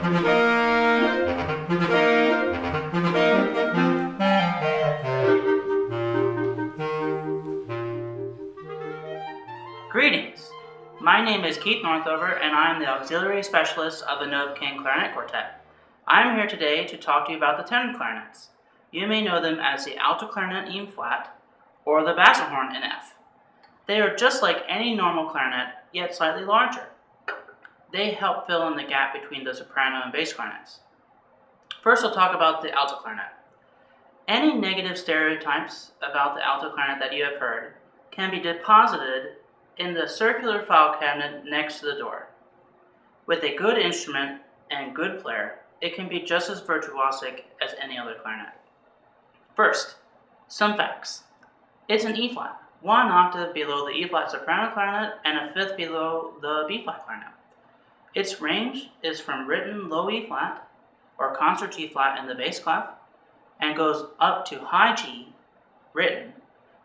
Greetings! My name is Keith Northover, and I am the auxiliary specialist of the Novacane Clarinet Quartet. I am here today to talk to you about the tenor clarinets. You may know them as the Alto clarinet in flat or the Bassett horn in F. They are just like any normal clarinet, yet slightly larger. They help fill in the gap between the soprano and bass clarinets. First, we'll talk about the alto clarinet. Any negative stereotypes about the alto clarinet that you have heard can be deposited in the circular file cabinet next to the door. With a good instrument and good player, it can be just as virtuosic as any other clarinet. First, some facts. It's an E flat, one octave below the E flat soprano clarinet and a fifth below the B flat clarinet. Its range is from written low E flat or concert G flat in the bass clef and goes up to high G, written,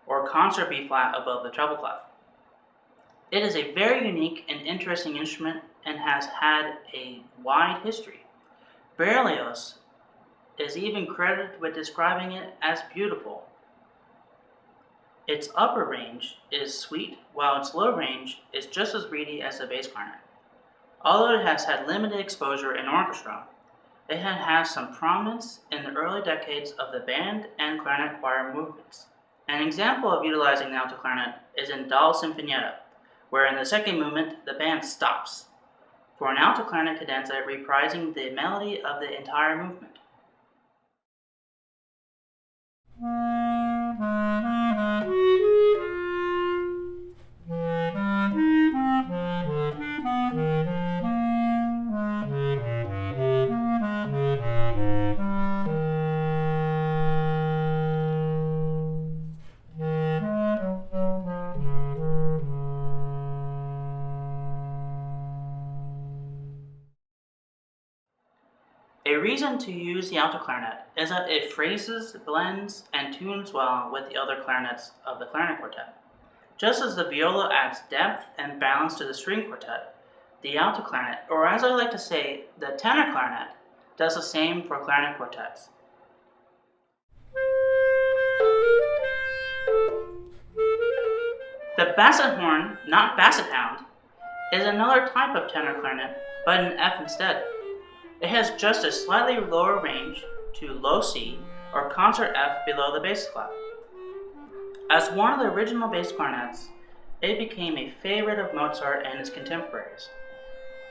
or concert B flat above the treble clef. It is a very unique and interesting instrument and has had a wide history. Berlioz is even credited with describing it as beautiful. Its upper range is sweet, while its low range is just as reedy as the bass clarinet. Although it has had limited exposure in orchestra, it has some prominence in the early decades of the band and clarinet choir movements. An example of utilizing the alto clarinet is in Dahl's Sinfonietta, where in the second movement the band stops for an alto clarinet cadenza reprising the melody of the entire movement. A reason to use the alto clarinet is that it phrases, blends, and tunes well with the other clarinets of the clarinet quartet. Just as the viola adds depth and balance to the string quartet, the alto clarinet, or as I like to say, the tenor clarinet, does the same for clarinet quartets. The Bassett horn, not Bassett hound, is another type of tenor clarinet, but in F instead. It has just a slightly lower range to low C or concert F below the bass clef. As one of the original bass clarinets, it became a favorite of Mozart and his contemporaries.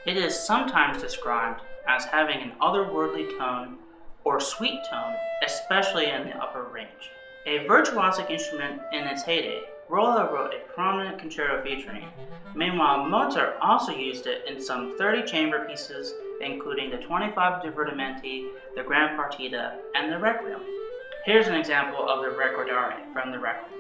It is sometimes described as having an otherworldly tone or sweet tone, especially in the upper range. A virtuosic instrument in its heyday, Rolla wrote a prominent concerto featuring it. Meanwhile, Mozart also used it in some 30 chamber pieces, including the 25 Divertimenti, the Grand Partita, and the Requiem. Here's an example of the Recordare from the Requiem.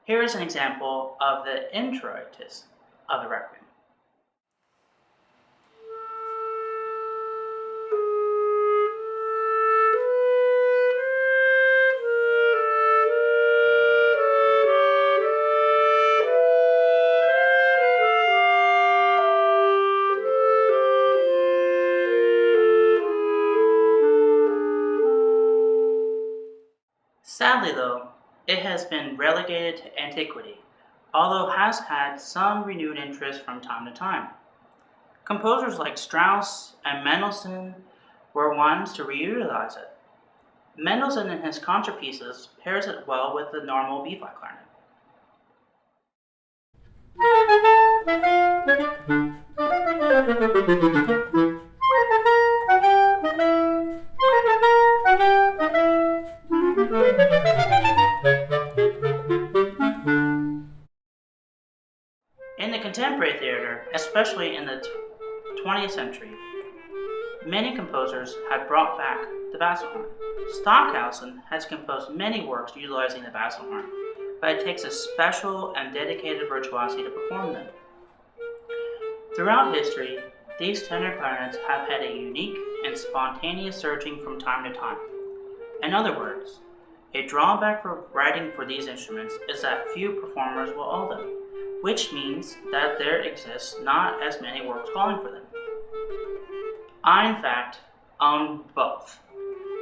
Here is an example of the introitus of the Requiem. Sadly though, it has been relegated to antiquity, although has had some renewed interest from time to time. Composers like Strauss and Mendelssohn were ones to reutilize it. Mendelssohn in his concert pieces pairs it well with the normal B-flat clarinet. In the contemporary theater, especially in the 20th century, many composers have brought back the Bassett horn. Stockhausen has composed many works utilizing the Bassett horn, but it takes a special and dedicated virtuosity to perform them. Throughout history, these tenor clarinets have had a unique and spontaneous searching from time to time. In other words, a drawback for writing for these instruments is that few performers will own them, which means that there exists not as many works calling for them. I, in fact, own both,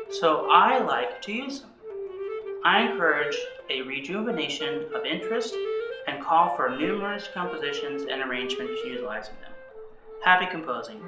so I like to use them. I encourage a rejuvenation of interest and call for numerous compositions and arrangements utilizing them. Happy composing!